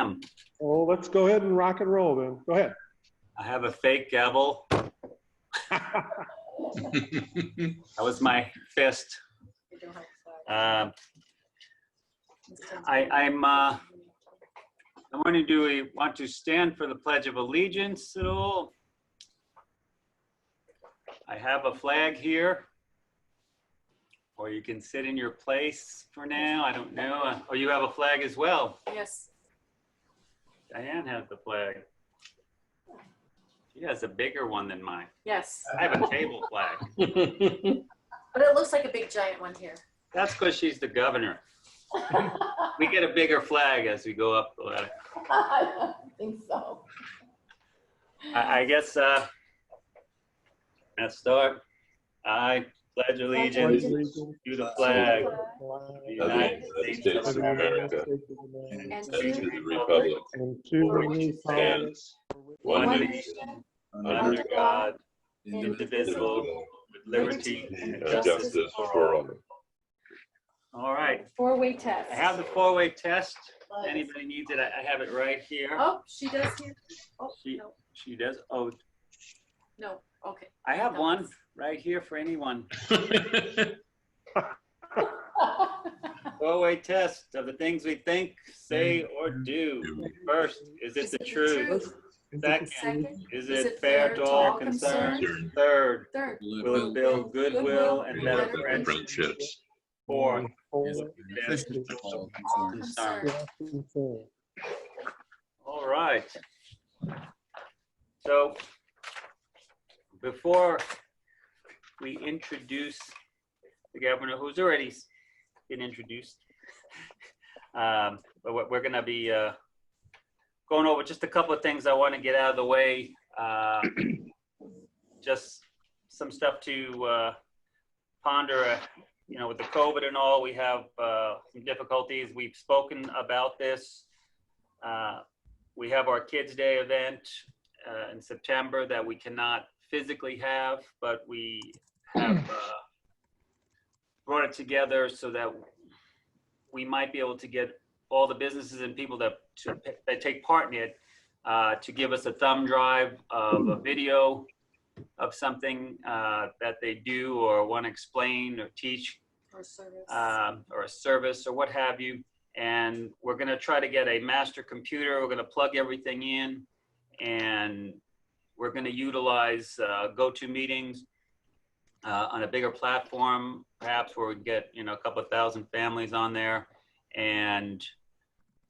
am. Oh, let's go ahead and rock and roll then. Go ahead. I have a fake gavel. That was my fist. I wondering, do we want to stand for the Pledge of Allegiance at all? I have a flag here, or you can sit in your place for now. I don't know. Oh, you have a flag as well. Yes. Diane has the flag. She has a bigger one than mine. Yes. I have a table flag. But it looks like a big giant one here. That's because she's the governor. We get a bigger flag as we go up the ladder. I don't think so. I guess let's start. I pledge allegiance to the flag of the United States of America And to to the republic And for to which the it stands, one one nation, nation, under God, indivisible, with liberty and and justice. justice for all. All right. Four-way test. I have the four-way test. If anybody needs it, I have it right here. Oh, she does here. Oh, no. She does. Oh, No. Okay. I have one right here for anyone. Four-way test of the things we think, say, or do. First, is it the truth? Second, is it fair to all concerned? Third, Third. will it build goodwill and better friendships? Friendships. Fourth, Is is it best to all concerned? All right. So before we introduce the governor, who's already been introduced, but we're going to be going over just a couple of things I want to get out of the way. Just some stuff to ponder. You know, with the COVID and all, we have some difficulties. We've spoken about this. We have our Kids Day event in September that we cannot physically have, but we have brought it together so that we might be able to get all the businesses and people that take part in it to give us a thumb drive of a video of something that they do or want to explain or teach, Or service. or a service or what have you. And we're going to try to get a master computer. We're going to plug everything in, and we're going to utilize GoToMeetings on a bigger platform, perhaps where we get, you know, a couple of thousand families on there, and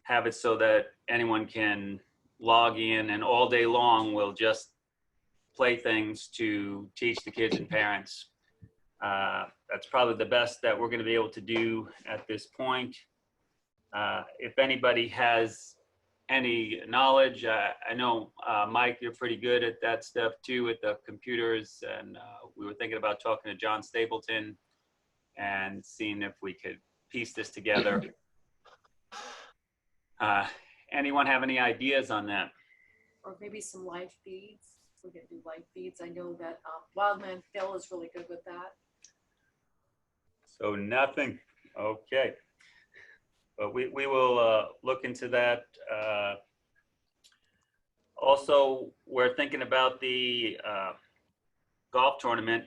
have it so that anyone can log in, and all day long we'll just play things to teach the kids and parents. That's probably the best that we're going to be able to do at this point. If anybody has any knowledge, I know, Mike, you're pretty good at that stuff too with the computers, and we were thinking about talking to John Stapleton and seeing if we could piece this together. Anyone have any ideas on that? Or maybe some live feeds. We can do live feeds. I know that Wildman Phil is really good with that. So nothing. Okay. But we will look into that. Also, we're thinking about the golf tournament,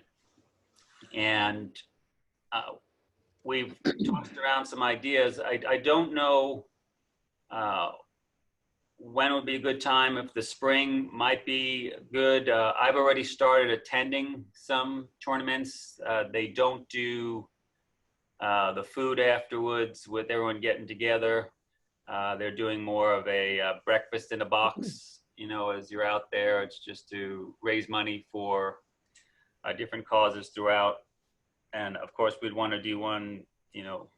and we've tossed around some ideas. I don't know when would be a good time. If the spring might be good. I've already started attending some tournaments. They don't do the food afterwards with everyone getting together. They're doing more of a breakfast in a box, you know, as you're out there. It's just to raise money for different causes throughout. And of course, we'd want to do one, you know,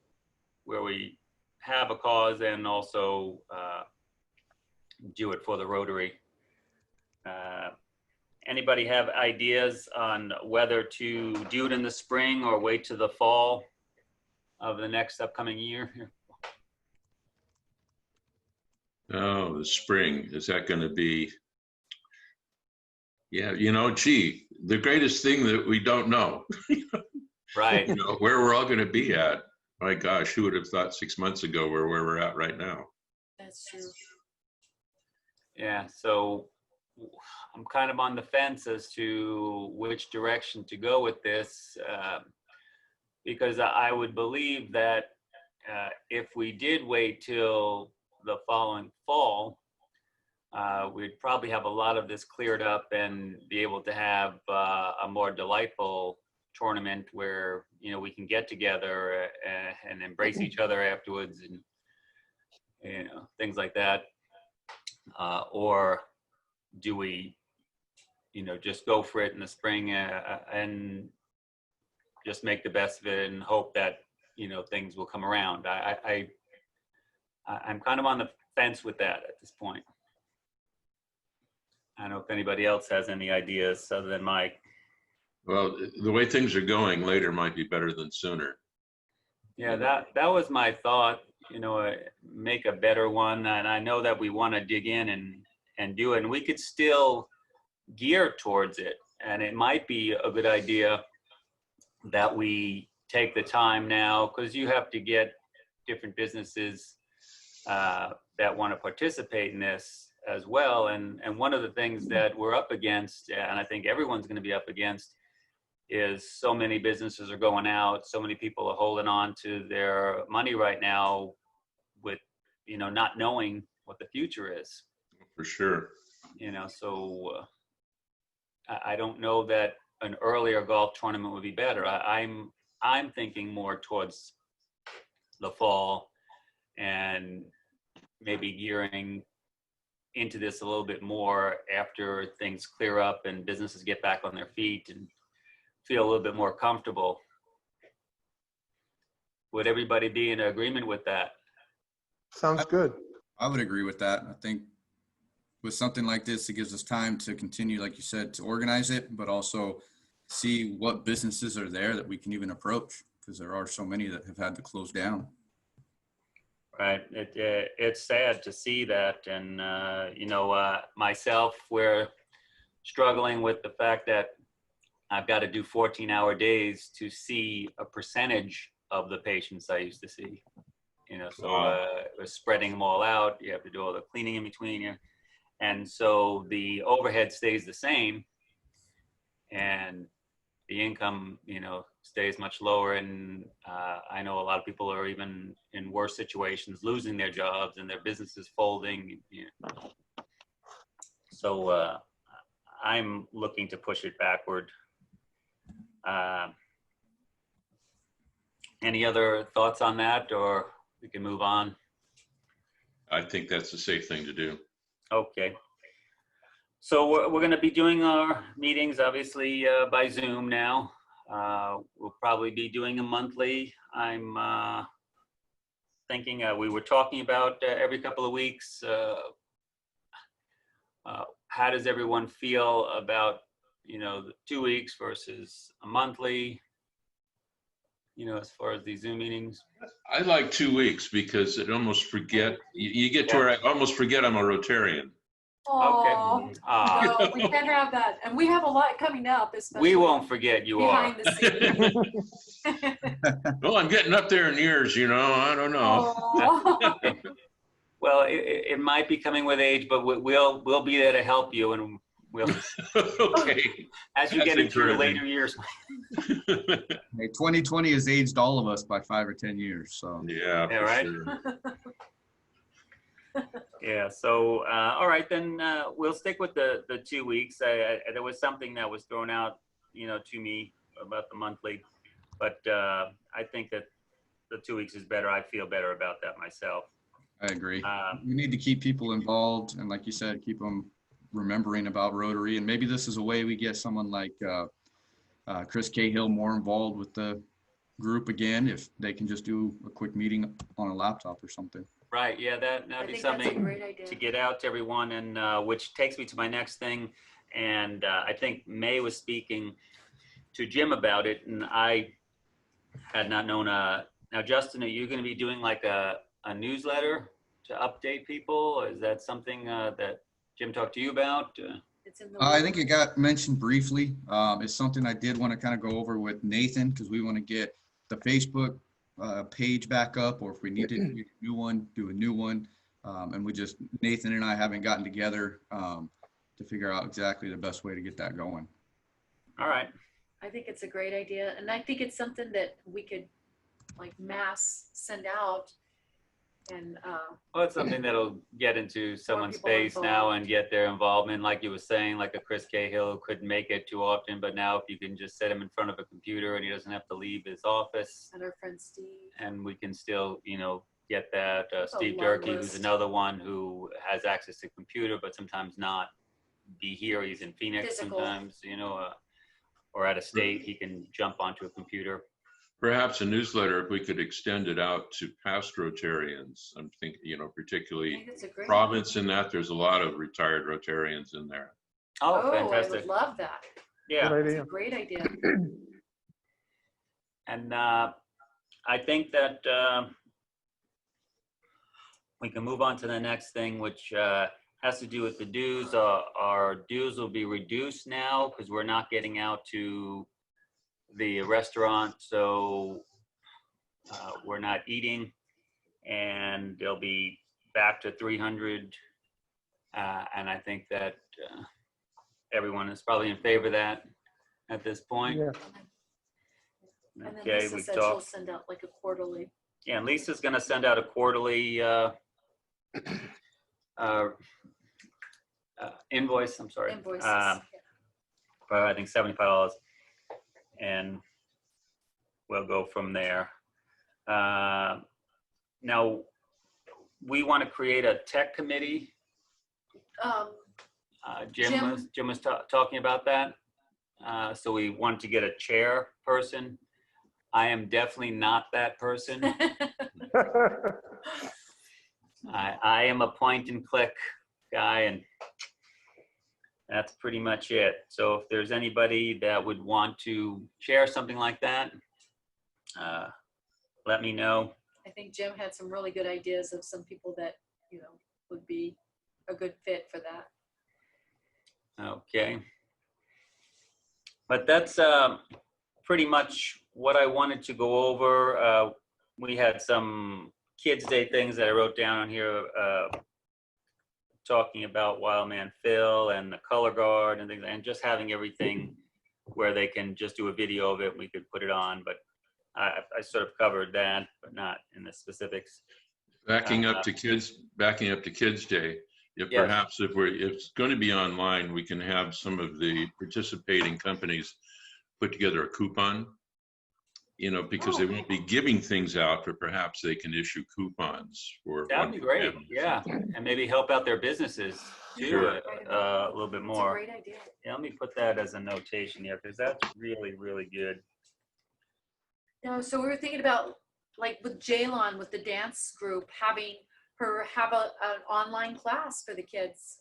where we have a cause and also do it for the Rotary. Anybody have ideas on whether to do it in the spring or wait to the fall of the next upcoming year? Oh, the spring, is that going to be? Yeah, you know, gee, the greatest thing that we don't know. Right. You know, where we're all going to be at. My gosh, who would have thought 6 months ago where we're at right now? That's true. Yeah, so I'm kind of on the fence as to which direction to go with this, because I would believe that if we did wait till the following fall, we'd probably have a lot of this cleared up and be able to have a more delightful tournament where, you know, we can get together and embrace each other afterwards, and, you know, things like that. Or do we, you know, just go for it in the spring and just make the best of it and hope that, you know, things will come around? I'm kind of on the fence with that at this point. I don't know if anybody else has any ideas other than Mike. Well, the way things are going, later might be better than sooner. Yeah, that was my thought, you know, make a better one. And I know that we want to dig in and do it, and we could still gear towards it. And it might be a good idea that we take the time now, because you have to get different businesses that want to participate in this as well. And one of the things that we're up against, and I think everyone's going to be up against, is so many businesses are going out, so many people are holding on to their money right now with, you know, not knowing what the future is. For sure. You know, so I don't know that an earlier golf tournament would be better. I'm thinking more towards the fall and maybe gearing into this a little bit more after things clear up and businesses get back on their feet and feel a little bit more comfortable. Would everybody be in agreement with that? Sounds good. I would agree with that. I think with something like this, it gives us time to continue, like you said, to organize it, but also see what businesses are there that we can even approach, because there are so many that have had to close down. Right. It's sad to see that. And, you know, myself, we're struggling with the fact that I've got to do 14-hour days to see a percentage of the patients I used to see. You know, so we're spreading them all out. You have to do all the cleaning in between you. And so the overhead stays the same and the income, you know, stays much lower. And I know a lot of people are even in worse situations, losing their jobs and their businesses folding. You know. So I'm looking to push it backward. Any other thoughts on that, or we can move on? I think that's a safe thing to do. Okay. So we're going to be doing our meetings, obviously, by Zoom now. We'll probably be doing them monthly. I'm thinking we were talking about every couple of weeks. How does everyone feel about, you know, the 2 weeks versus a monthly, you know, as far as these Zoom meetings? I like 2 weeks because it almost forget, you get to where I almost forget I'm a Rotarian. Oh, Okay. no, we can't have that. And we have a lot coming up, especially We won't forget you are. behind the scenes. Well, I'm getting up there in years, you know, I don't know. Oh. Well, it might be coming with age, but we'll be there to help you, and we'll Okay. as you That's get into your encouraging. later years. Hey, 2020 has aged all of us by 5 or 10 years. So Yeah, Yeah, for right? sure. Yeah. So, all right, then we'll stick with the 2 weeks. There was something that was thrown out, you know, to me about the monthly, but I think that the 2 weeks is better. I feel better about that myself. I agree. We need to keep people involved, and like you said, keep them remembering about Rotary. And maybe this is a way we get someone like Chris Cahill more involved with the group again, if they can just do a quick meeting on a laptop or something. Right. Yeah, that'd be I think that's a something great idea. to get out to everyone, and which takes me to my next thing. And I think May was speaking to Jim about it, and I had not known. Now, Justin, are you going to be doing like a newsletter to update people? Or is that something that Jim talked to you about? It's in the I think it got mentioned briefly. It's something I did want to kind of go over with Nathan, because we want to get the Facebook page back up, or if we need to do a new one, And Nathan and I haven't gotten together to figure out exactly the best way to get that going. All right. I think it's a great idea. And I think it's something that we could like mass send out and Well, it's something that'll get into someone's people face now involved. and get their involvement. Like you were saying, like a Chris Cahill couldn't make it too often, but now if you can just set him in front of a computer and he doesn't have to leave his office, and our friend Steve. and we can still, get that. That's a Steve long Durkee, who's list. another one who has access to computer, but sometimes not be here. He's in Phoenix Physical. sometimes, or out of state, he can jump onto a computer. Perhaps a newsletter, if we could extend it out to past Rotarians. I'm thinking, I particularly think it's a great Province in that, there's a lot of retired Rotarians in there. Oh, I fantastic. would love that. Yeah. Good It's idea. a great idea. And I think that we can move on to the next thing, which has to do with the dues. Our dues will be reduced now because we're not getting out to the restaurant, so we're not eating, and they'll be back to 300. And I think that everyone is probably in favor of that at this point. Yeah. And then Okay, Lisa we said she'll talked. send out like a quarterly. Yeah, and Lisa's going to send out a quarterly invoice. I'm sorry. Invoices. For I think $75, and we'll go from there. Now, we want to create a tech committee. Jim was talking about that. So we want to get a chairperson. I am definitely not that person. I am a point and click guy, and that's pretty much it. So if there's anybody that would want to share something like that, let me know. I think Jim had some really good ideas of some people that, would be a good fit for that. Okay. But that's pretty much what I wanted to go over. We had some Kids Day things that I wrote down on here, talking about Wildman Phil and the color guard and things, and just having everything where they can just do a video of it. We could put it on, but I sort of covered that, but not in the specifics. Backing up to Kids Day, if Yes. perhaps if it's going to be online, we can have some of the participating companies put together a coupon, because they won't be giving things out, but perhaps they can issue coupons for. That'd be great. Yeah, and maybe help out their businesses too, Sure. a little bit It's a more. great idea. Yeah, let me put that as a notation here because that's really, really good. So we were thinking about like with Jaylon, with the dance group, having her have an online class for the kids.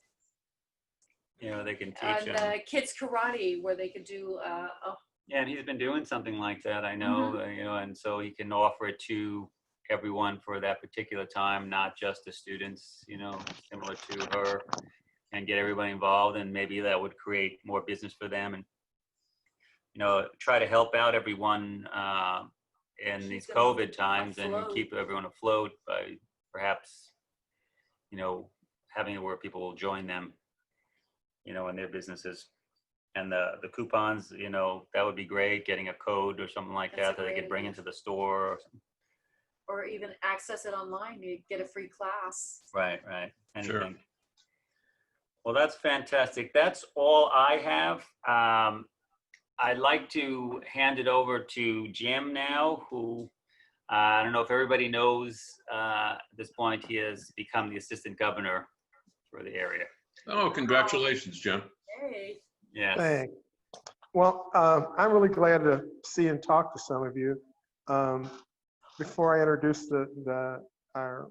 They can teach And them. kids karate where they could do Yeah, and he's been doing something like that, I know, and so he can offer it to everyone for that particular time, not just the students, similar to her, and get everybody involved, and maybe that would create more business for them, and try to help out everyone in these COVID times and keep everyone afloat by perhaps, having it where people will join them, in their businesses. And the coupons, that would be great, getting a code or something like That's a that they great could bring idea. into the store. or even access it online. You get a free class. Right. Anything. Sure. Well, that's fantastic. That's all I have. I'd like to hand it over to Jim now, who I don't know if everybody knows at this point, he has become the assistant governor for the area. Oh, congratulations, Jim. Hey. Yes. Thanks. Well, I'm really glad to see and talk to some of you. Before I introduce our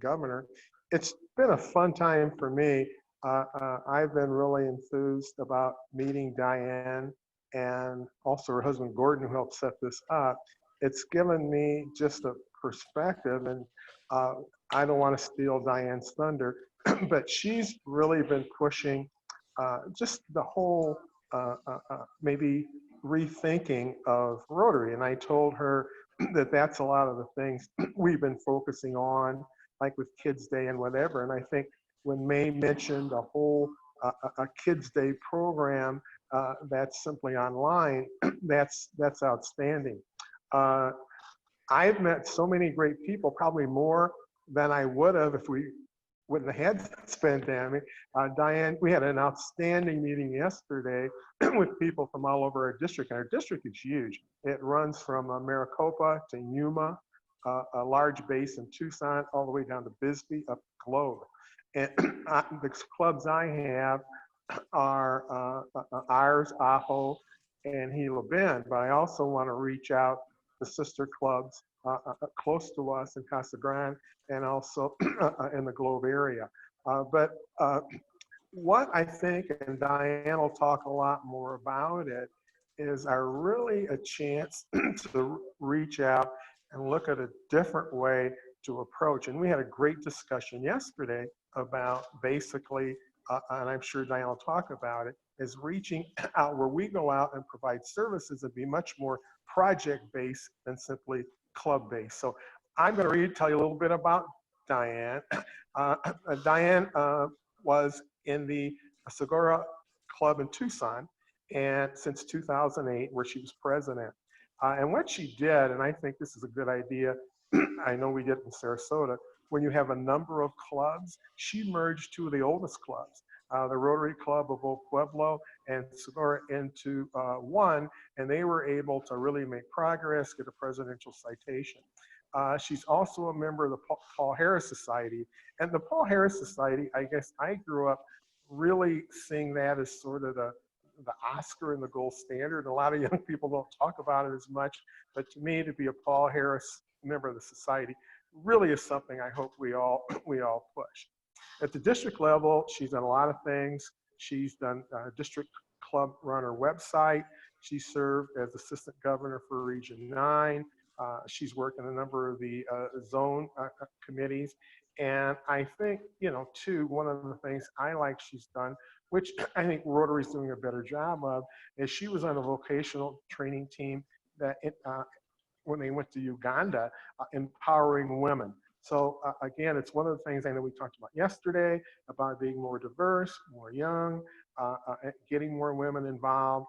governor, it's been a fun time for me. I've been really enthused about meeting Diane and also her husband Gordon, who helped set this up. It's given me just a perspective, and I don't want to steal Diane's thunder, but she's really been pushing just the whole maybe rethinking of Rotary. And I told her that that's a lot of the things we've been focusing on like with Kids Day and whatever. And I think when May mentioned a whole a Kids Day program that's simply online, that's outstanding. I've met so many great people, probably more than I would have if we wouldn't have had this pandemic. Diane, we had an outstanding meeting yesterday with people from all over our district, and our district is huge. It runs from Maricopa to Yuma, a large base in Tucson, all the way down to Bisbee, up Globe. And the clubs I have are ours, Ajo, and Gila Bend, but I also want to reach out to sister clubs close to us in Casa Grande and also in the Globe area. But what I think, and Diane will talk a lot more about it, is really a chance to reach out and look at a different way to approach. And we had a great discussion yesterday about basically, and I'm sure Diane will talk about it, is reaching out where we go out and provide services and be much more project-based than simply club-based. So I'm going to tell you a little bit about Diane. Diane was in the Segura Club in Tucson and since 2008, where she was president. And what she did, and I think this is a good idea, I know we did it in Sarasota, when you have a number of clubs, she merged two of the oldest clubs, the Rotary Club of Old Pueblo and Segura, into one, and they were able to really make progress, get a presidential citation. She's also a member of the Paul Harris Society. And the Paul Harris Society, I guess I grew up really seeing that as sort of the Oscar and the gold standard. A lot of young people don't talk about it as much, but to me, to be a Paul Harris member of the society really is something I hope we all push. At the district level, she's done a lot of things. She's done district club runner website. She served as assistant governor for Region 9. She's worked in a number of the zone committees. And I think, too, one of the things I like she's done, which I think Rotary's doing a better job of, is she was on a vocational training team that when they went to Uganda, empowering women. So again, it's one of the things I know we talked about yesterday, about being more diverse, more young, getting more women involved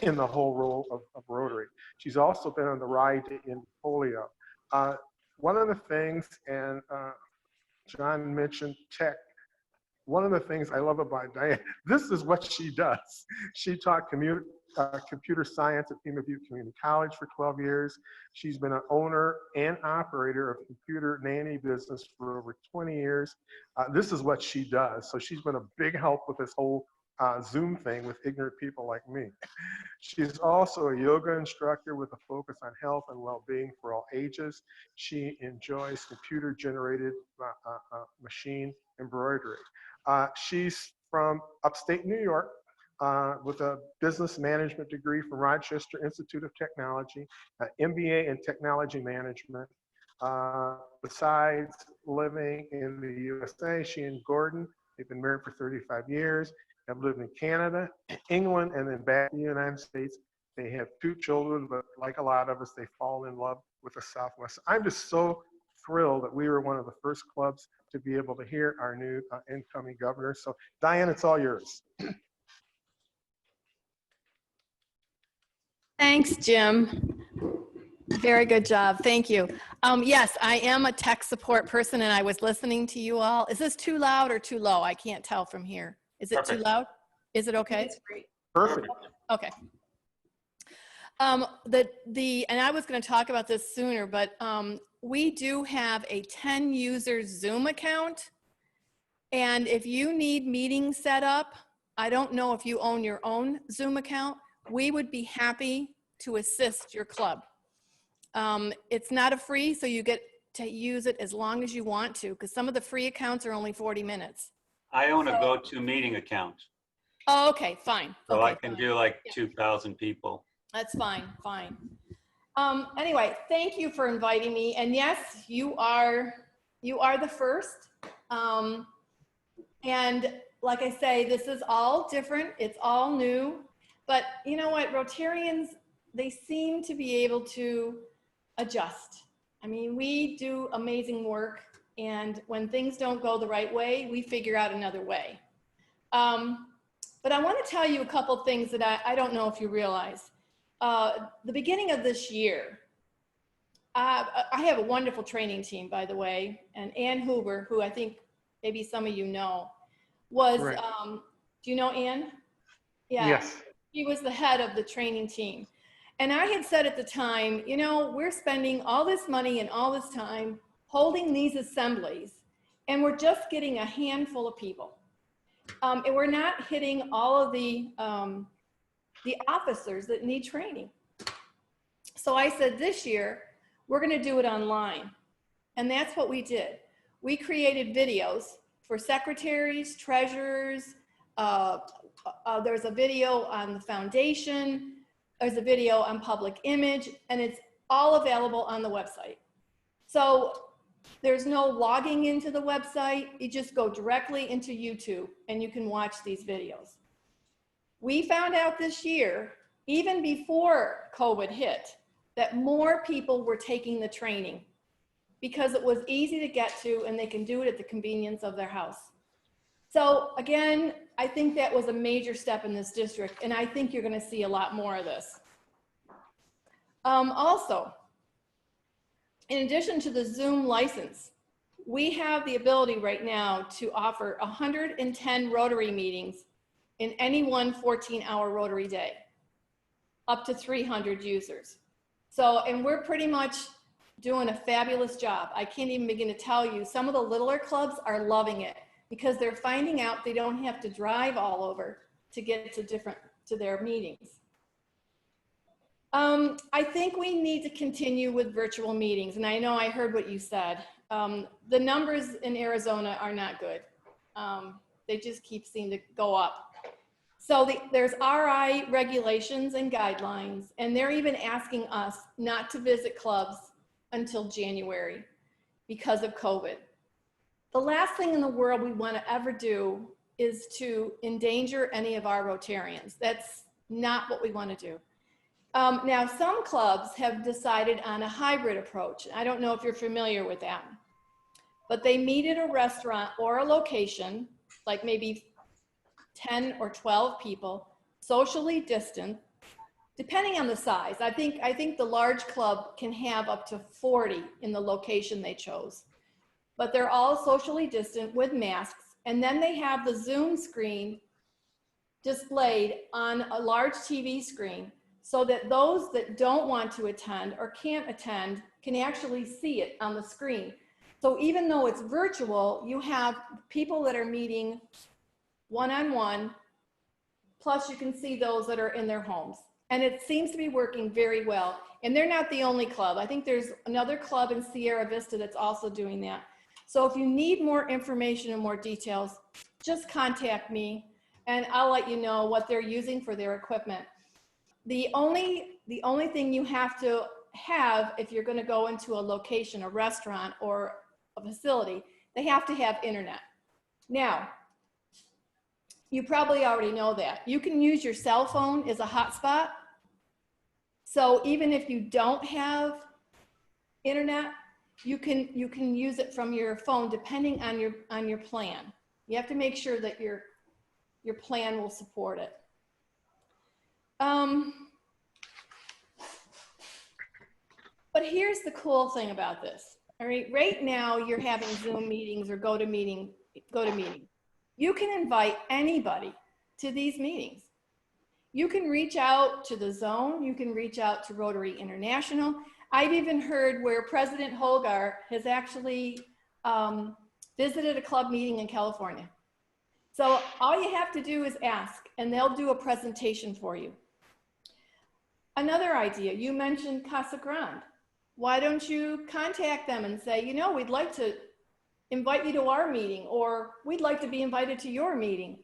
in the whole role of Rotary. She's also been on the ride to end polio. One of the things, and John mentioned tech, one of the things I love about Diane, this is what she does. She taught computer science at Pima Butte Community College for 12 years. She's been an owner and operator of computer nanny business for over 20 years. This is what she does. So she's been a big help with this whole Zoom thing with ignorant people like me. She's also a yoga instructor with a focus on health and well-being for all ages. She enjoys computer-generated machine embroidery. She's from upstate New York with a business management degree from Rochester Institute of Technology, an MBA in technology management. Besides living in the USA, she and Gordon, they've been married for 35 years, have lived in Canada, England, and then back in the United States. They have 2 children, but like a lot of us, they fall in love with the Southwest. I'm just so thrilled that we were one of the first clubs to be able to hear our new incoming governor. So Diane, it's all yours. Thanks, Jim. Very good job. Thank you. Yes, I am a tech support person and I was listening to you all. Is this too loud or too low? I can't tell from here. Is it too loud? Is it okay? It's great. Perfect. Okay. And I was going to talk about this sooner, but we do have a 10 user Zoom account. And if you need meetings set up, I don't know if you own your own Zoom account, we would be happy to assist your club. It's not a free, so you get to use it as long as you want to, because some of the free accounts are only 40 minutes. I own a GoToMeeting account. Oh, okay, fine. So okay, I can fine. do like 2,000 people. That's fine, fine. Anyway, thank you for inviting me. And yes, you are the first. And like I say, this is all different. It's all new. But you know what, Rotarians, they seem to be able to adjust. I mean, we do amazing work And when things don't go the right way, we figure out another way. But I want to tell you a couple things that I don't know if you realize. The beginning of this year, I have a wonderful training team, by the way, and Ann Hoover, who I think maybe some of you know, was, Right. Do you know Ann? Yeah. Yes. He was the head of the training team. And I had said at the time, you know, we're spending all this money and all this time holding these assemblies, and we're just getting a handful of people. And we're not hitting all of the officers that need training. So I said this year, we're going to do it online. And that's what we did. We created videos for secretaries, treasurers. There's a video on the foundation. There's a video on public image, and it's all available on the website. So there's no logging into the website. You just go directly into YouTube and you can watch these videos. We found out this year, even before COVID hit, that more people were taking the training because it was easy to get to and they can do it at the convenience of their house. So again, I think that was a major step in this district, and I think you're going to see a lot more of this. Also, in addition to the Zoom license, we have the ability right now to offer 110 Rotary meetings in any one 14-hour Rotary day, up to 300 users. So, and we're pretty much doing a fabulous job. I can't even begin to tell you, some of the littler clubs are loving it because they're finding out they don't have to drive all over to get to their meetings. I think we need to continue with virtual meetings, and I know I heard what you said. The numbers in Arizona are not good. They just keep seeming to go up. So there's RI regulations and guidelines, and they're even asking us not to visit clubs until January because of COVID. The last thing in the world we want to ever do is to endanger any of our Rotarians. That's not what we want to do. Now, some clubs have decided on a hybrid approach. I don't know if you're familiar with that, but they meet at a restaurant or a location, like maybe 10 or 12 people, socially distant, depending on the size. I think the large club can have up to 40 in the location they chose, but they're all socially distant with masks. And then they have the Zoom screen displayed on a large TV screen so that those that don't want to attend or can't attend can actually see it on the screen. So even though it's virtual, you have people that are meeting one-on-one, plus you can see those that are in their homes. And it seems to be working very well. And they're not the only club. I think there's another club in Sierra Vista that's also doing that. So if you need more information and more details, just contact me and I'll let you know what they're using for their equipment. The only thing you have to have if you're going to go into a location, a restaurant or a facility, they have to have internet. Now, you probably already know that. You can use your cell phone as a hotspot. So even if you don't have internet, you can use it from your phone depending on your plan. You have to make sure that your plan will support it. But here's the cool thing about this. All right, right now you're having Zoom meetings or go to meeting. You can invite anybody to these meetings. You can reach out to the zone. You can reach out to Rotary International. I've even heard where President Holgar has actually visited a club meeting in California. So all you have to do is ask and they'll do a presentation for you. Another idea, you mentioned Casa Grande. Why don't you contact them and say, you know, we'd like to invite you to our meeting, or we'd like to be invited to your meeting,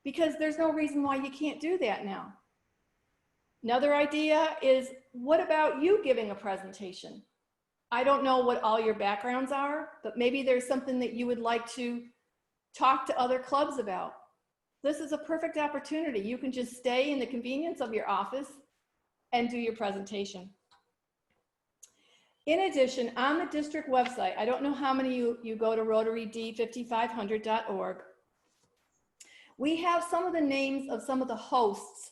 because there's no reason why you can't do that now. Another idea is, what about you giving a presentation? I don't know what all your backgrounds are, but maybe there's something that you would like to talk to other clubs about. This is a perfect opportunity. You can just stay in the convenience of your office and do your presentation. In addition, on the district website, I don't know how many you go to rotaryd5500.org. We have some of the names of some of the hosts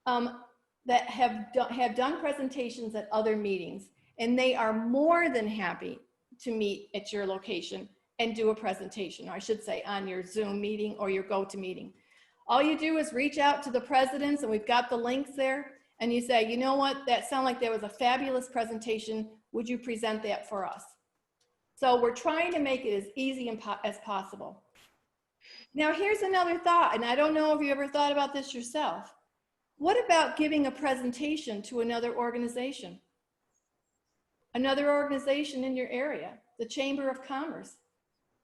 that have done presentations at other meetings, and they are more than happy to meet at your location and do a presentation, or I should say on your Zoom meeting or your GoToMeeting. All you do is reach out to the presidents, and we've got the links there, and you say, you know what, that sounded like there was a fabulous presentation. Would you present that for us? So we're trying to make it as easy as possible. Now here's another thought, and I don't know if you ever thought about this yourself. What about giving a presentation to another organization? Another organization in your area, the Chamber of Commerce.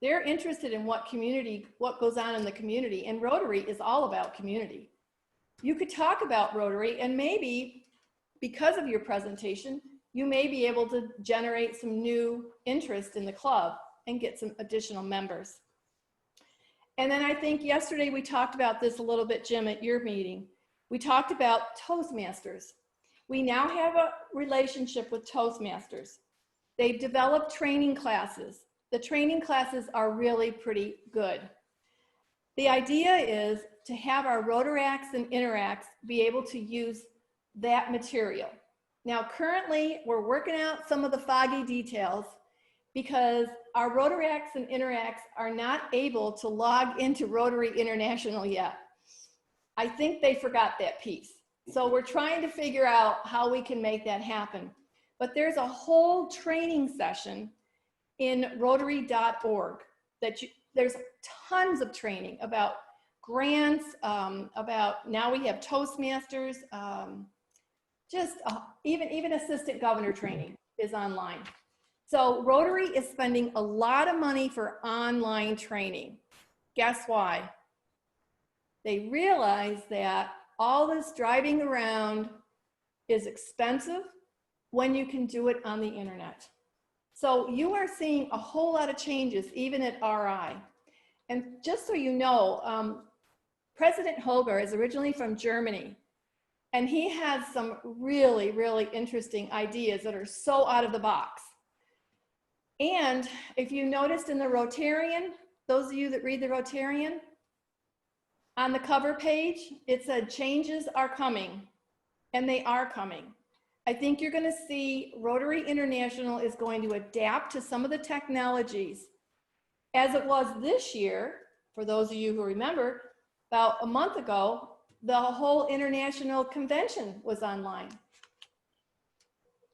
They're interested in what goes on in the community, and Rotary is all about community. You could talk about Rotary, and maybe because of your presentation, you may be able to generate some new interest in the club and get some additional members. And then I think yesterday we talked about this a little bit, Jim, at your meeting. We talked about Toastmasters. We now have a relationship with Toastmasters. They've developed training classes. The training classes are really pretty good. The idea is to have our Rotaracts and Interacts be able to use that material. Now, currently, we're working out some of the foggy details because our Rotaracts and Interacts are not able to log into Rotary International yet. I think they forgot that piece. So we're trying to figure out how we can make that happen. But there's a whole training session in Rotary.org there's tons of training about grants, about now we have Toastmasters, even assistant governor training is online. So Rotary is spending a lot of money for online training. Guess why? They realize that all this driving around is expensive when you can do it on the internet. So you are seeing a whole lot of changes even at RI. And just so you know, President Holger is originally from Germany, and he has some really, really interesting ideas that are so out of the box. And if you noticed in the Rotarian, those of you that read the Rotarian, on the cover page, it said changes are coming, and they are coming. I think you're going to see Rotary International is going to adapt to some of the technologies as it was this year. For those of you who remember, about a month ago, the whole international convention was online.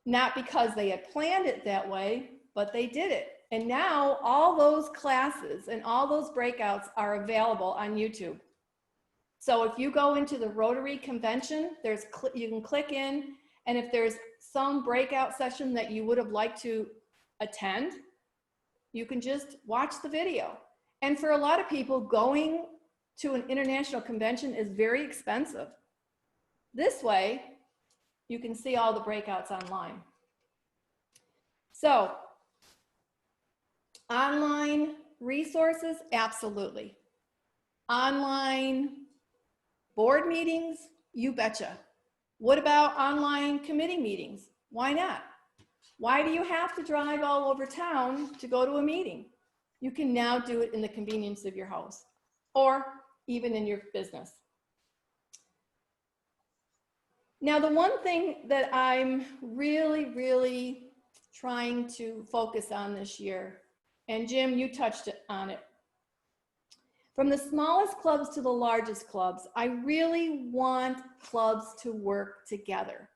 Not because they had planned it that way, but they did it. And now all those classes and all those breakouts are available on YouTube. So if you go into the Rotary convention, you can click in, and if there's some breakout session that you would have liked to attend, you can just watch the video. And for a lot of people, going to an international convention is very expensive. This way, you can see all the breakouts online. So, online resources, absolutely. Online board meetings, you betcha. What about online committee meetings? Why not? Why do you have to drive all over town to go to a meeting? You can now do it in the convenience of your house or even in your business. Now, the one thing that I'm really, really trying to focus on this year, and Jim, you touched on it. From the smallest clubs to the largest clubs, I really want clubs to work together.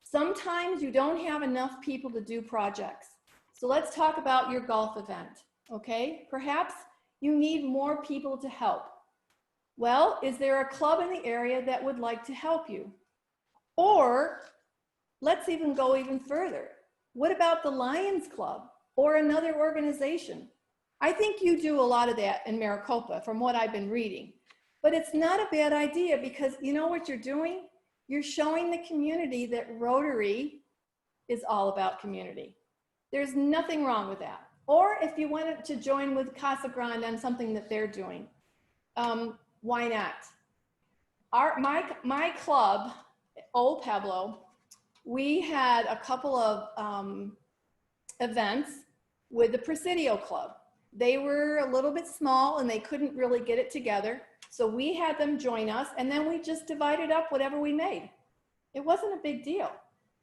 Sometimes you don't have enough people to do projects. So let's talk about your golf event, okay? Perhaps you need more people to help. Well, is there a club in the area that would like to help you? Or let's even go even further. What about the Lions Club or another organization? I think you do a lot of that in Maricopa from what I've been reading, but it's not a bad idea because you know what you're doing? You're showing the community that Rotary is all about community. There's nothing wrong with that. Or if you wanted to join with Casa Grande on something that they're doing, why not? My club, Old Pueblo, we had a couple of events with the Presidio Club. They were a little bit small and they couldn't really get it together. So we had them join us, and then we just divided up whatever we made. It wasn't a big deal.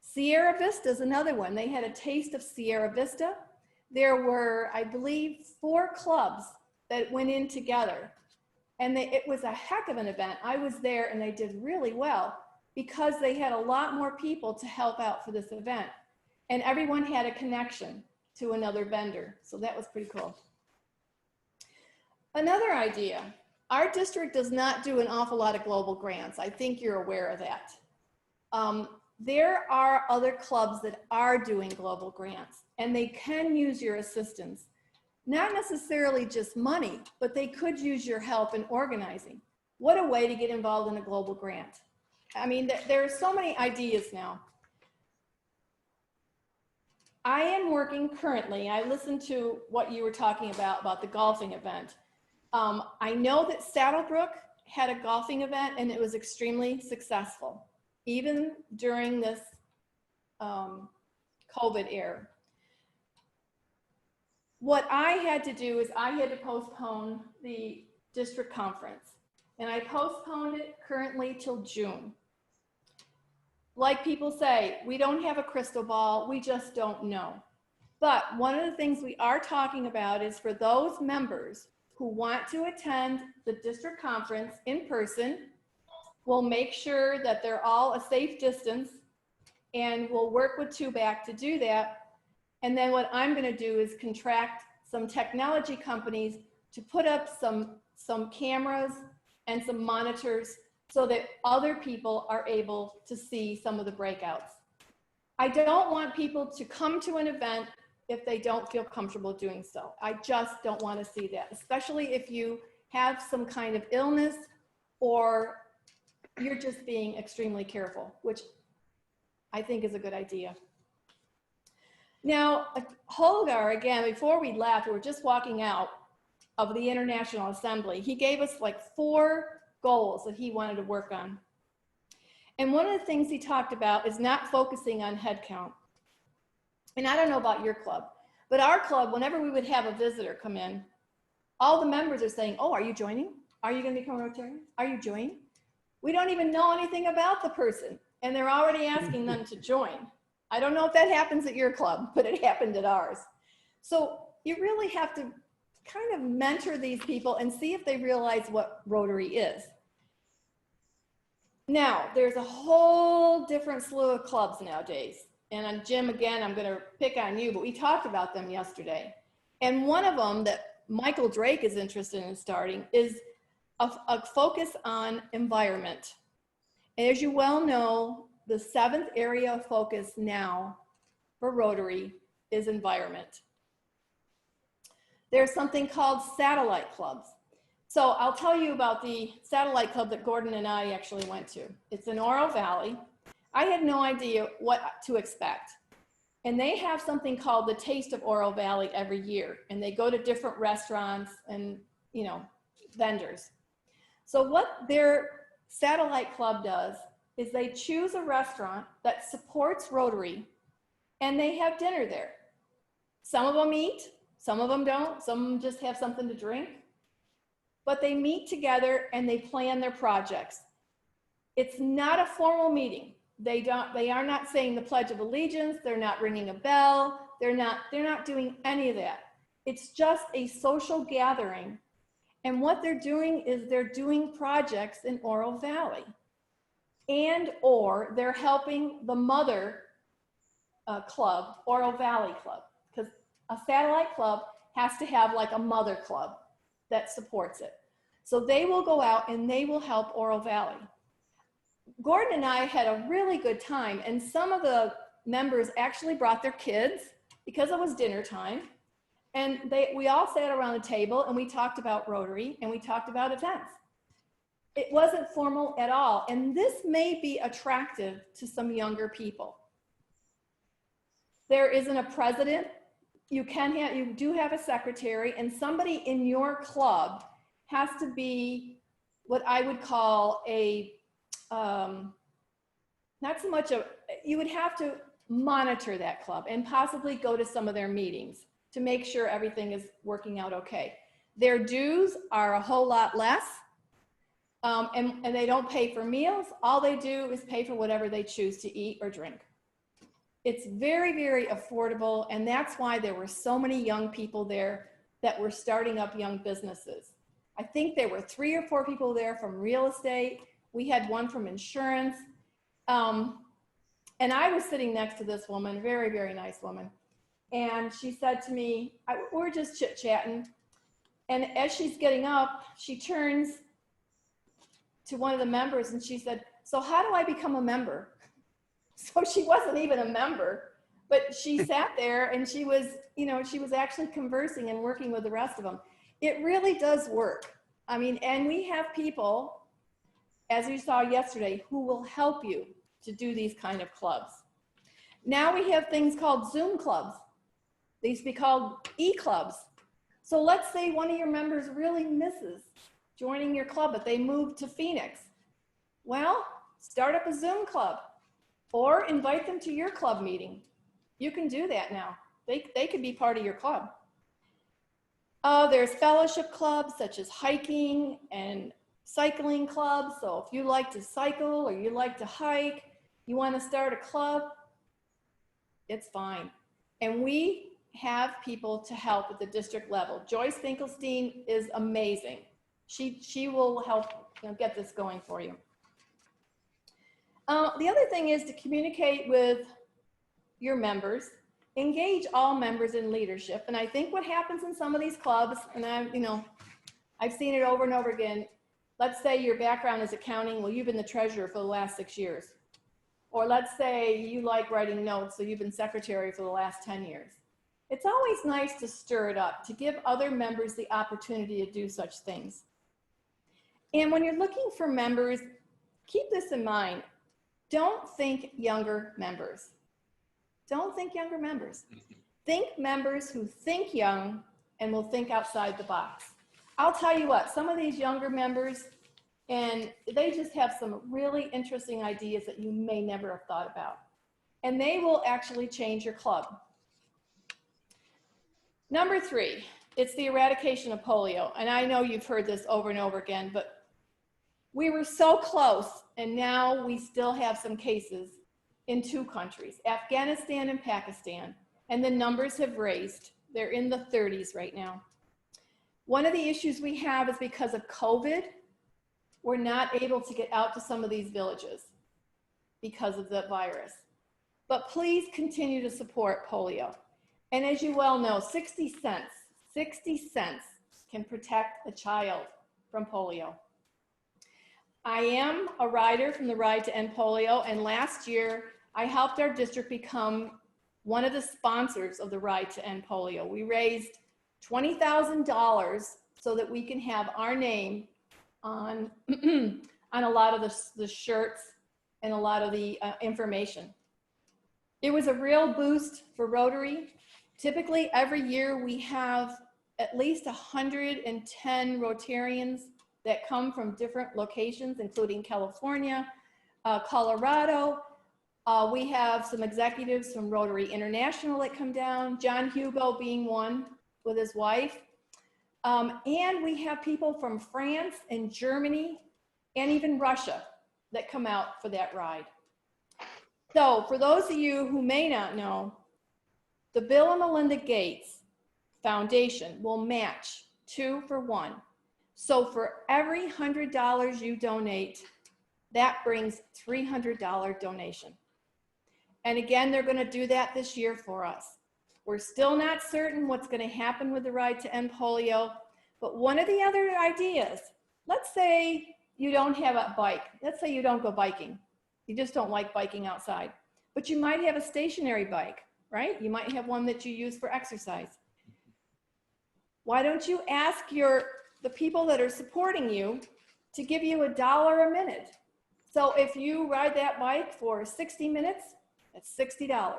Sierra Vista is another one. They had a taste of Sierra Vista. There were, I believe, 4 clubs that went in together. And it was a heck of an event. I was there and they did really well because they had a lot more people to help out for this event. And everyone had a connection to another vendor. So that was pretty cool. Another idea, our district does not do an awful lot of global grants. I think you're aware of that. There are other clubs that are doing global grants, and they can use your assistance. Not necessarily just money, but they could use your help in organizing. What a way to get involved in a global grant. I mean, there are so many ideas now. I am working currently, I listened to what you were talking about the golfing event. I know that Saddlebrook had a golfing event and it was extremely successful, even during this COVID era. What I had to do is I had to postpone the district conference, and I postponed it currently till June. Like people say, we don't have a crystal ball, we just don't know. But one of the things we are talking about is for those members who want to attend the district conference in person, we'll make sure that they're all a safe distance, and we'll work with TUBAC to do that. And then what I'm gonna do is contract some technology companies to put up some cameras and some monitors so that other people are able to see some of the breakouts. I don't want people to come to an event if they don't feel comfortable doing so. I just don't want to see that, especially if you have some kind of illness or you're just being extremely careful, which I think is a good idea. Now, Holgar, again, before we left, we were just walking out of the International Assembly. He gave us like 4 goals that he wanted to work on. And one of the things he talked about is not focusing on headcount. And I don't know about your club, but our club, whenever we would have a visitor come in, all the members are saying, oh, are you joining? Are you going to become a Rotarian? Are you joining? We don't even know anything about the person, and they're already asking them to join. I don't know if that happens at your club, but it happened at ours. So you really have to kind of mentor these people and see if they realize what Rotary is. Now, there's a whole different slew of clubs nowadays. And Jim, again, I'm going to pick on you, but we talked about them yesterday. And one of them that Michael Drake is interested in starting is a focus on environment. And as you well know, the 7th area of focus now for Rotary is environment. There's something called satellite clubs. So I'll tell you about the satellite club that Gordon and I actually went to. It's in Oro Valley. I had no idea what to expect. And they have something called the Taste of Oro Valley every year. And they go to different restaurants and, you know, vendors. So what their satellite club does is they choose a restaurant that supports Rotary and they have dinner there. Some of them eat, some of them don't, some of them just have something to drink. But they meet together and they plan their projects. It's not a formal meeting. They are not saying the Pledge of Allegiance, they're not ringing a bell, they're not doing any of that. It's just a social gathering. And what they're doing is they're doing projects in Oro Valley, and or they're helping the mother club, Oro Valley Club, because a satellite club has to have like a mother club that supports it. So they will go out and they will help Oro Valley. Gordon and I had a really good time, and some of the members actually brought their kids because it was dinner time. And we all sat around the table and we talked about Rotary and we talked about events. It wasn't formal at all. And this may be attractive to some younger people. There isn't a president. You do have a secretary, and somebody in your club has to be what I would call a, not so much you would have to monitor that club and possibly go to some of their meetings to make sure everything is working out okay. Their dues are a whole lot less, and they don't pay for meals. All they do is pay for whatever they choose to eat or drink. It's very, very affordable, and that's why there were so many young people there that were starting up young businesses. I think there were 3 or 4 people there from real estate. We had one from insurance. And I was sitting next to this woman, very, very nice woman. And she said to me, we're just chit-chatting. And as she's getting up, she turns to one of the members and she said, so how do I become a member? So she wasn't even a member, but she sat there and she was, you know, she was actually conversing and working with the rest of them. It really does work. I mean, and we have people, as we saw yesterday, who will help you to do these kind of clubs. Now we have things called Zoom clubs. They used to be called e-clubs. So let's say one of your members really misses joining your club, but they moved to Phoenix. Well, start up a Zoom club or invite them to your club meeting. You can do that now. They could be part of your club. There's fellowship clubs such as hiking and cycling clubs. So if you like to cycle or you like to hike, you want to start a club, it's fine. And we have people to help at the district level. Joyce Finkelstein is amazing. She will help, you know, get this going for you. The other thing is to communicate with your members, engage all members in leadership. And I think what happens in some of these clubs, and I've seen it over and over again. Let's say your background is accounting. Well, you've been the treasurer for the last 6 years. Or let's say you like writing notes, so you've been secretary for the last 10 years. It's always nice to stir it up, to give other members the opportunity to do such things. And when you're looking for members, keep this in mind. Don't think younger members. Don't think younger members. Think members who think young and will think outside the box. I'll tell you what, some of these younger members, and they just have some really interesting ideas that you may never have thought about. And they will actually change your club. Number 3, it's the eradication of polio. And I know you've heard this over and over again, but we were so close, and now we still have some cases in 2 countries, Afghanistan and Pakistan, and the numbers have raised. They're in the 30s right now. One of the issues we have is because of COVID, we're not able to get out to some of these villages because of the virus. But please continue to support polio. And as you well know, 60 cents can protect a child from polio. I am a rider from the Ride to End Polio, and last year I helped our district become one of the sponsors of the Ride to End Polio. We raised $20,000 so that we can have our name on, on a lot of the shirts and a lot of the information. It was a real boost for Rotary. Typically every year we have at least 110 Rotarians that come from different locations, including California, Colorado. We have some executives from Rotary International that come down, John Hugo being one with his wife. And we have people from France and Germany and even Russia that come out for that ride. So for those of you who may not know, the Bill and Melinda Gates Foundation will match 2 for 1. So for every $100 you donate, that brings $300 donation. And again, they're going to do that this year for us. We're still not certain what's going to happen with the Ride to End Polio, but one of the other ideas, let's say you don't have a bike. Let's say you don't go biking. You just don't like biking outside, but you might have a stationary bike, right? You might have one that you use for exercise. Why don't you ask the people that are supporting you to give you $1 a minute? So if you ride that bike for 60 minutes, that's $60.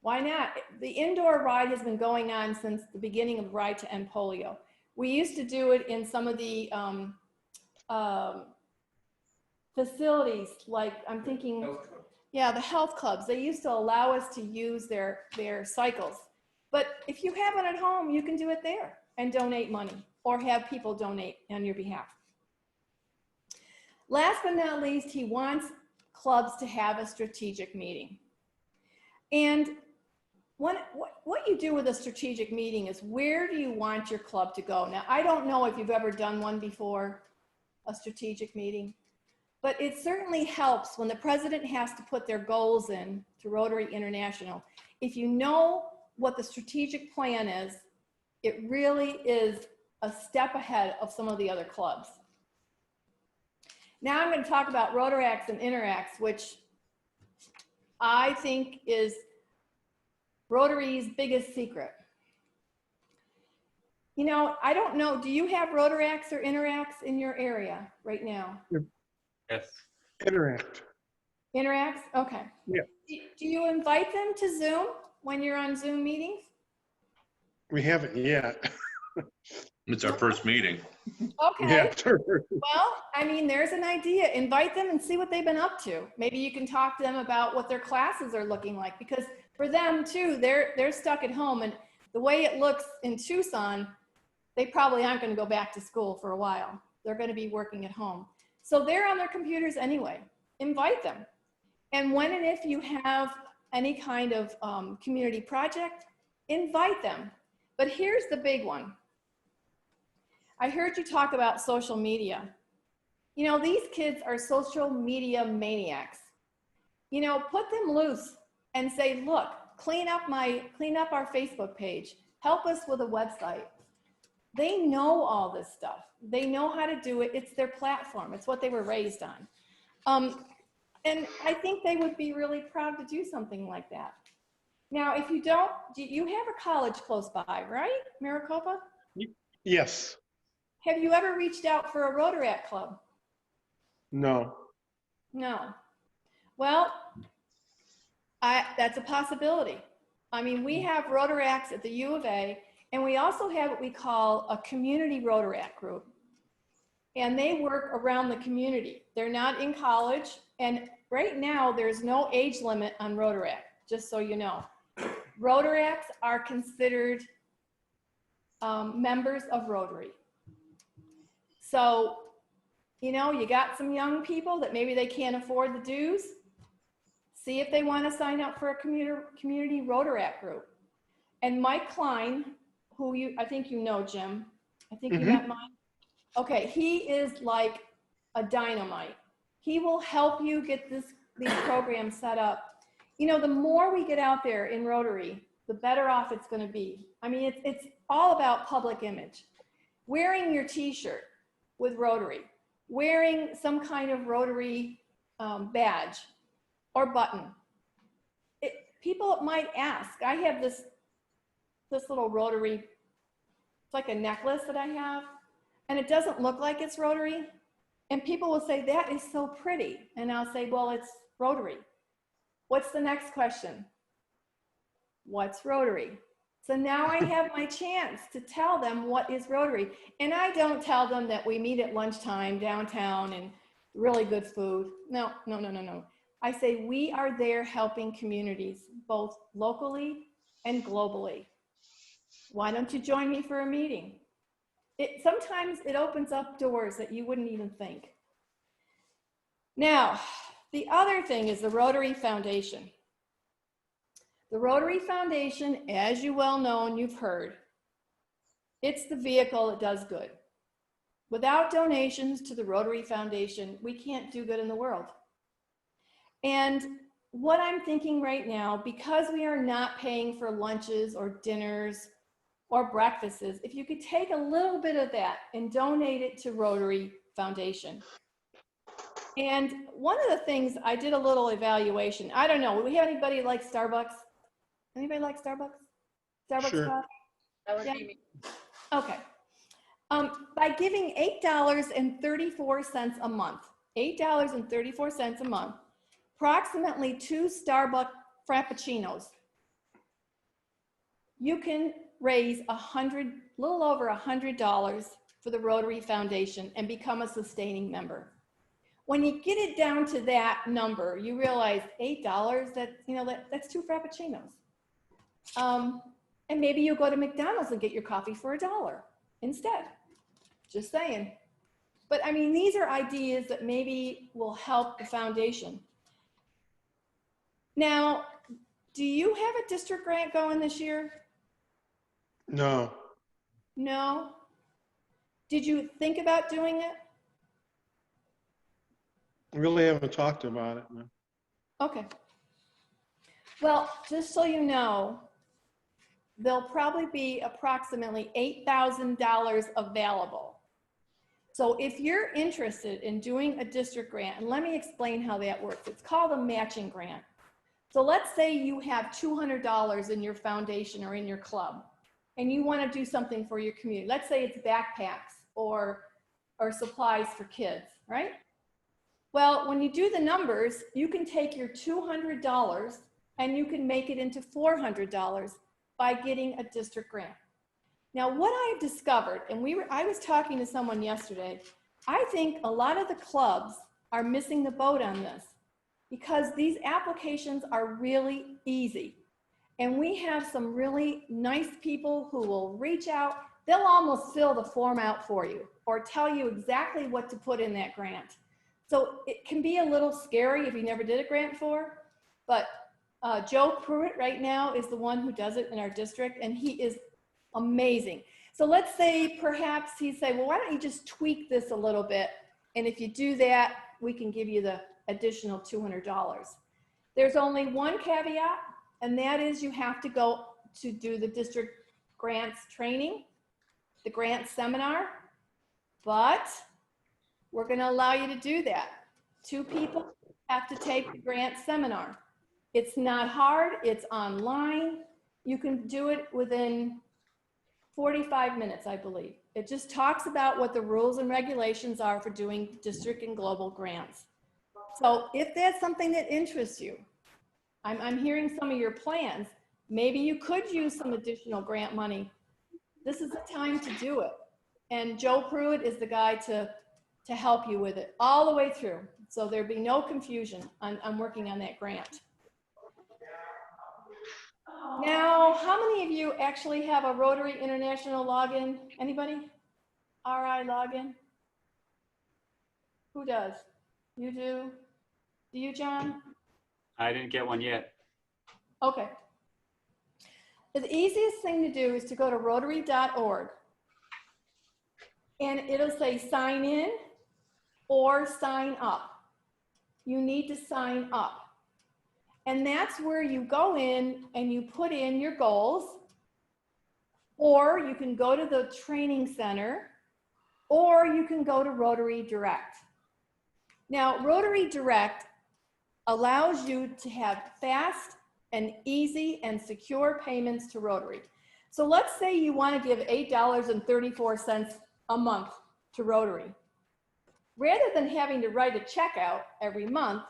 Why not? The indoor ride has been going on since the beginning of Ride to End Polio. We used to do it in some of the facilities, like I'm thinking Yeah, the health clubs, they used to allow us to use their cycles. But if you have one at home, you can do it there and donate money or have people donate on your behalf. Last but not least, he wants clubs to have a strategic meeting. And what you do with a strategic meeting is, where do you want your club to go? Now, I don't know if you've ever done one before, a strategic meeting, but it certainly helps when the president has to put their goals in to Rotary International. If you know what the strategic plan is, it really is a step ahead of some of the other clubs. Now I'm going to talk about Rotaracts and Interacts, which I think is Rotary's biggest secret. You know, I don't know, do you have Rotaracts or Interacts in your area right now? Yes. Interact. Interacts? Okay. Yeah. Do you invite them to Zoom when you're on Zoom meetings? We haven't yet. It's our first meeting. Okay. Yeah. Well, I mean, there's an idea. Invite them and see what they've been up to. Maybe you can talk to them about what their classes are looking like, because for them too, they're stuck at home, and the way it looks in Tucson, they probably aren't going to go back to school for a while. They're going to be working at home. So they're on their computers anyway. Invite them. And when and if you have any kind of community project, invite them. But here's the big one. I heard you talk about social media. You know, these kids are social media maniacs. You know, put them loose and say, look, clean up our Facebook page. Help us with a website. They know all this stuff. They know how to do it. It's their platform. It's what they were raised on. And I think they would be really proud to do something like that. Now, if you don't, you have a college close by, right? Maricopa? Yes. Have you ever reached out for a Rotaract club? No. No. Well, that's a possibility. I mean, we have Rotaracts at the U of A, and we also have what we call a community Rotaract group. And they work around the community. They're not in college. And right now, there's no age limit on Rotaract, just so you know. Rotaracts are considered members of Rotary. So, you know, you got some young people that maybe they can't afford the dues. See if they want to sign up for a community Rotaract group. And Mike Klein, who I think you know, Jim. I think you met Mike. Okay, he is like a dynamite. He will help you get these programs set up. You know, the more we get out there in Rotary, the better off it's going to be. I mean, it's all about public image. Wearing your t-shirt with Rotary, wearing some kind of Rotary badge or button. People might ask. I have this little Rotary, it's like a necklace that I have, and it doesn't look like it's Rotary. And people will say, that is so pretty. And I'll say, well, it's Rotary. What's the next question? What's Rotary? So now I have my chance to tell them what is Rotary. And I don't tell them that we meet at lunchtime downtown and really good food. No. I say we are there helping communities, both locally and globally. Why don't you join me for a meeting? Sometimes it opens up doors that you wouldn't even think. Now, the other thing is the Rotary Foundation. The Rotary Foundation, as you well know and you've heard, it's the vehicle that does good. Without donations to the Rotary Foundation, we can't do good in the world. And what I'm thinking right now, because we are not paying for lunches or dinners or breakfasts, if you could take a little bit of that and donate it to Rotary Foundation. And one of the things, I did a little evaluation. I don't know, do we have anybody like Starbucks? Anybody like Starbucks? Starbucks Sure. coffee? That would Yeah. be me. Okay. By giving $8.34 a month, $8.34 a month, approximately 2 Starbucks Frappuccinos, you can raise little over $100 for the Rotary Foundation and become a sustaining member. when you get it down to that number, you realize $8, that's 2 Frappuccinos. And maybe you go to McDonald's and get your coffee for $1 instead. Just saying. But I mean, these are ideas that maybe will help the foundation. Now, do you have a district grant going this year? No. No? Did you think about doing it? Really haven't talked about it. No. Okay. Well, just so you know, there'll probably be approximately $8,000 available. So if you're interested in doing a district grant, and let me explain how that works. It's called a matching grant. So let's say you have $200 in your foundation or in your club, and you want to do something for your community. Let's say it's backpacks or supplies for kids, right? Well, when you do the numbers, you can take your $200 and you can make it into $400 by getting a district grant. Now, what I've discovered, and I was talking to someone yesterday, I think a lot of the clubs are missing the boat on this because these applications are really easy. And we have some really nice people who will reach out. They'll almost fill the form out for you or tell you exactly what to put in that grant. So it can be a little scary if you never did a grant before, but Joe Pruitt right now is the one who does it in our district, and he is amazing. So let's say perhaps he'd say, well, why don't you just tweak this a little bit? And if you do that, we can give you the additional $200. There's only one caveat, and that is you have to go to do the district grants training, the grant seminar, but we're going to allow you to do that. 2 people have to take the grant seminar. It's not hard. It's online. You can do it within 45 minutes, I believe. It just talks about what the rules and regulations are for doing district and global grants. So if that's something that interests you, I'm hearing some of your plans. Maybe you could use some additional grant money. This is the time to do it. And Joe Pruitt is the guy to help you with it all the way through. So there'd be no confusion. I'm working on that grant. Now, how many of you actually have a Rotary International login? Anybody? RI login? Who does? You do? Do you, John? I didn't get one yet. Okay. The easiest thing to do is to go to rotary.org, and it'll say sign in or sign up. You need to sign up. And that's where you go in and you put in your goals, or you can go to the training center, or you can go to Rotary Direct. Now, Rotary Direct allows you to have fast and easy and secure payments to Rotary. So let's say you want to give $8.34 a month to Rotary. Rather than having to write a check out every month,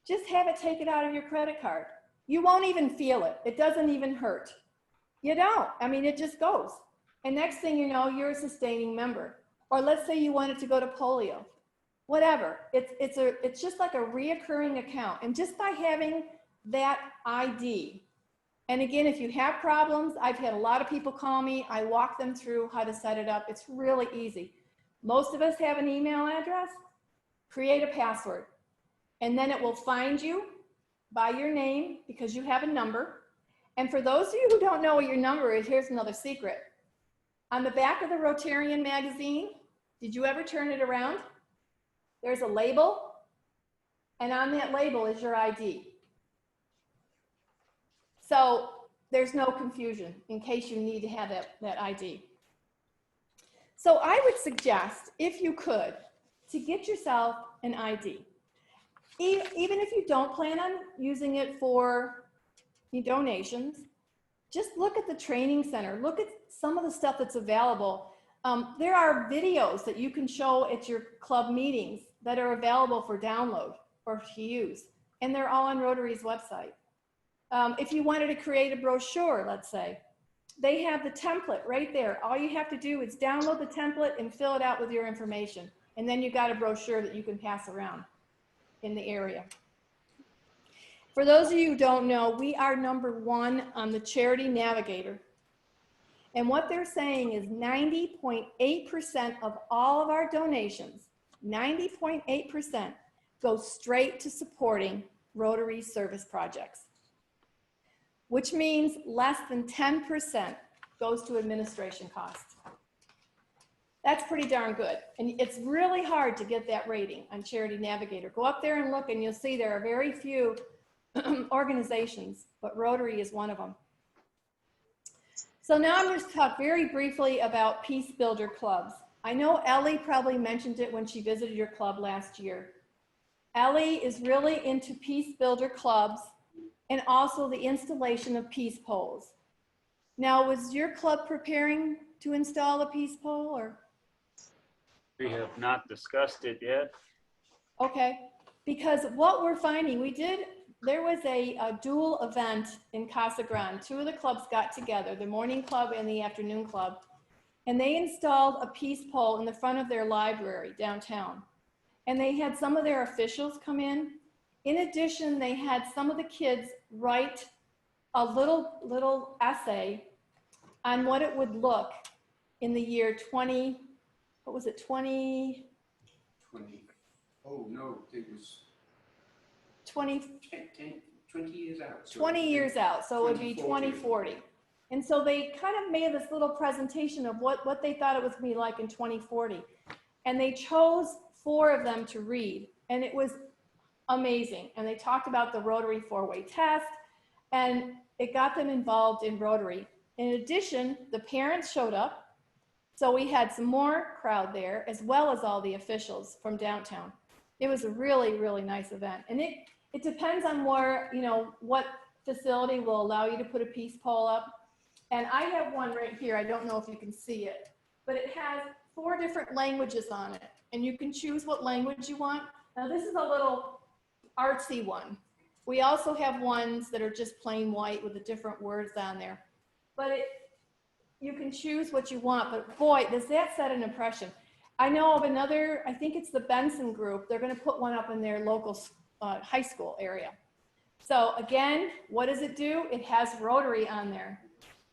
just have it taken out of your credit card. You won't even feel it. It doesn't even hurt. You don't. I mean, it just goes. And next thing you know, you're a sustaining member. Or let's say you wanted to go to polio. Whatever. It's just like a reoccurring account. And just by having that ID, and again, if you have problems, I've had a lot of people call me. I walk them through how to set it up. It's really easy. Most of us have an email address. Create a password. And then it will find you by your name because you have a number. And for those of you who don't know what your number is, here's another secret. On the back of the Rotarian magazine, did you ever turn it around? There's a label, and on that label is your ID. So there's no confusion in case you need to have that ID. So I would suggest, if you could, to get yourself an ID. Even if you don't plan on using it for donations, just look at the training center. Look at some of the stuff that's available. There are videos that you can show at your club meetings that are available for download or to use, and they're all on Rotary's website. If you wanted to create a brochure, let's say, they have the template right there. All you have to do is download the template and fill it out with your information, And then you got a brochure that you can pass around in the area. For those of you who don't know, we are #1 on the Charity Navigator. And what they're saying is 90.8% of all of our donations, 90.8% go straight to supporting Rotary service projects, which means less than 10% goes to administration costs. That's pretty darn good. And it's really hard to get that rating on Charity Navigator. Go up there and look and you'll see there are very few organizations, but Rotary is one of them. So now I'm going to talk very briefly about Peace Builder clubs. I know Ellie probably mentioned it when she visited your club last year. Ellie is really into Peace Builder clubs and also the installation of peace poles. Now, was your club preparing to install a peace pole or? We have not discussed it yet. Okay, because what we're finding, there was a dual event in Casa Grande. Two of the clubs got together, the morning club and the afternoon club, and they installed a peace pole in the front of their library downtown. And they had some of their officials come in. In addition, they had some of the kids write a little essay on what it would look in the year 20, what was it, 20? 20. Oh, no, it was 20, 20 years out. So 20 years out, so it would be 2040. 2040. And so they kind of made this little presentation of what they thought it was going to be like in 2040. And they chose 4 of them to read, and it was amazing. And they talked about the Rotary 4-way test, and it got them involved in Rotary. In addition, the parents showed up, so we had some more crowd there, as well as all the officials from downtown. It was a really, really nice event. And it depends on where, what facility will allow you to put a peace pole up. And I have one right here. I don't know if you can see it, but it has 4 different languages on it. And you can choose what language you want. Now this is a little artsy one. We also have ones that are just plain white with the different words on there. But you can choose what you want, but boy, does that set an impression. I know of another, I think it's the Benson group. They're gonna put one up in their local high school area. So again, what does it do? It has Rotary on there.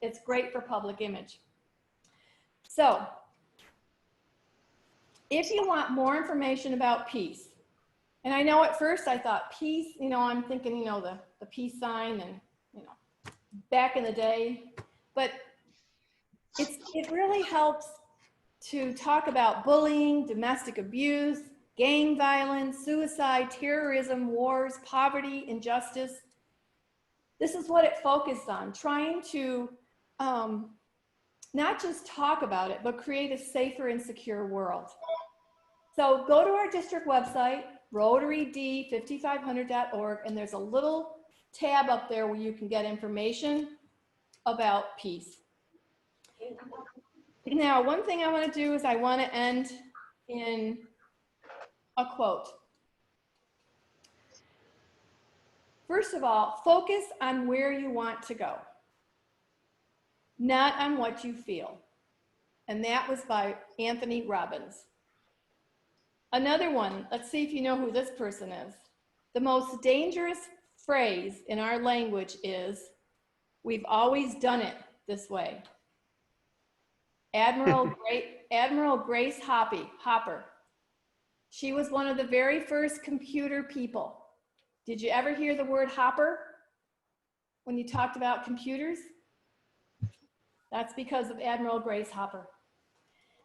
It's great for public image. So if you want more information about peace, and I know at first I thought peace, I'm thinking, the peace sign and, back in the day, but it really helps to talk about bullying, domestic abuse, gang violence, suicide, terrorism, wars, poverty, injustice. This is what it focused on, trying to not just talk about it, but create a safer and secure world. So go to our district website, rotary-d5500.org, and there's a little tab up there where you can get information about peace. Now, one thing I want to do is I want to end in a quote. First of all, focus on where you want to go, not on what you feel. And that was by Anthony Robbins. Another one, let's see if you know who this person is. The most dangerous phrase in our language is, "We've always done it this way." Admiral Grace Hopper. She was one of the very first computer people. Did you ever hear the word hopper when you talked about computers? That's because of Admiral Grace Hopper.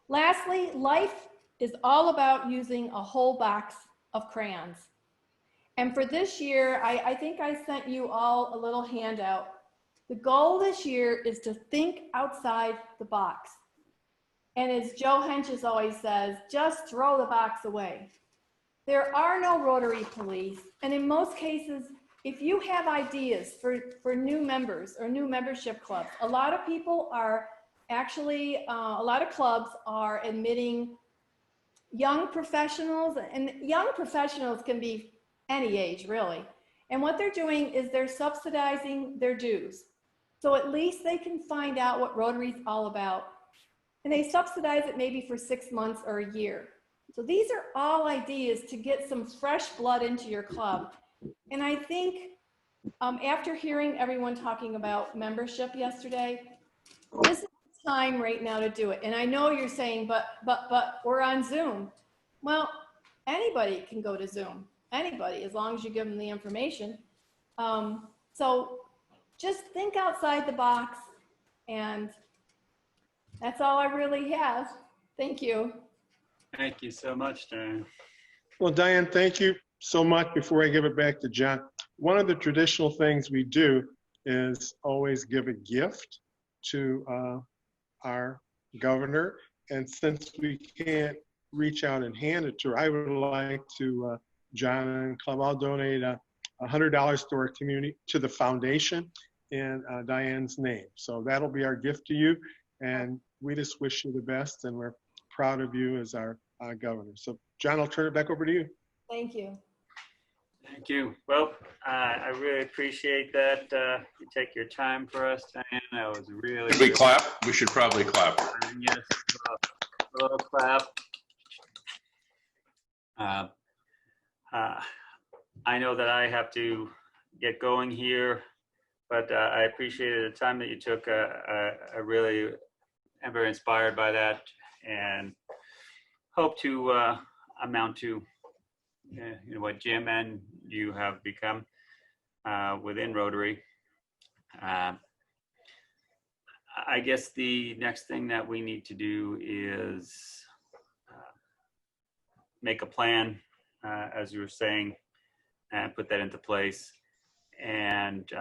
Lastly, life is all about using a whole box of crayons. And for this year, I think I sent you all a little handout. The goal this year is to think outside the box. And as Joe Henches always says, just throw the box away. There are no Rotary police. And in most cases, if you have ideas for new members or new membership clubs, a lot of people are actually, a lot of clubs are admitting young professionals, and young professionals can be any age really. And what they're doing is they're subsidizing their dues. So at least they can find out what Rotary's all about. And they subsidize it maybe for 6 months or a year. So these are all ideas to get some fresh blood into your club. And I think after hearing everyone talking about membership yesterday, this is the time right now to do it. And I know you're saying, but we're on Zoom. Well, anybody can go to Zoom. Anybody, as long as you give them the information. So just think outside the box, and that's all I really have. Thank you. Thank you so much, Diane. Well, Diane, thank you so much. Before I give it back to John, one of the traditional things we do is always give a gift to our governor. And since we can't reach out and hand it to her, I would like to, John and Club, I'll donate $100 to our community, to the foundation in Diane's name. So that'll be our gift to you. And we just wish you the best, and we're proud of you as our governor. So John, I'll turn it back over to you. Thank you. Thank you. Well, I really appreciate that. You take your time for us, Diane. That was really. Should we clap? We should probably clap. Yes, a little clap. I know that I have to get going here, but I appreciated the time that you took. I really am very inspired by that, and hope to amount to you know what Jim and you have become within Rotary. I guess the next thing that we need to do is make a plan, as you were saying, and put that into place. And